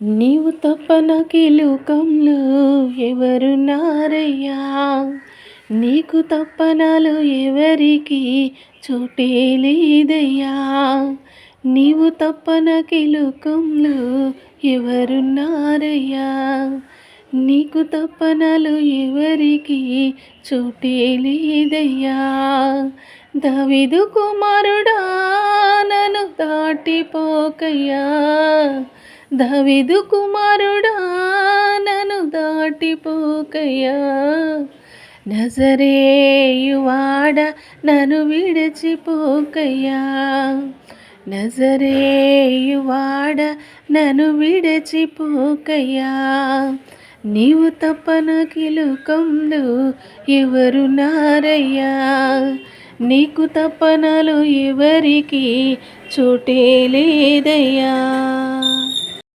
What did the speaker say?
నీవు తప్ప నాకీ లోకంలో ఎవరున్నారయ్యా? నీకు తప్ప నాలో ఎవరికి చోటే లేదయ్యా. నీవు తప్ప నాకీ లోకంలో ఎవరున్నారయ్యా? నీకు తప్ప నాలో ఎవరికి చోటే లేదయ్యా. దావీదు కుమారుడా నన్ను దాటిపోకయ్యా. దావీదు కుమారుడా నన్ను దాటిపోకయ్యా. నజరేయువాడ నన్ను విడిచిపోకయ్యా. నజరేయువాడ నన్ను విడిచిపోకయ్యా. నీవు తప్ప నాకీ లోకంలో ఎవరున్నారయ్యా? నీకు తప్ప నాలో ఎవరికి చోటే లేదయ్యా.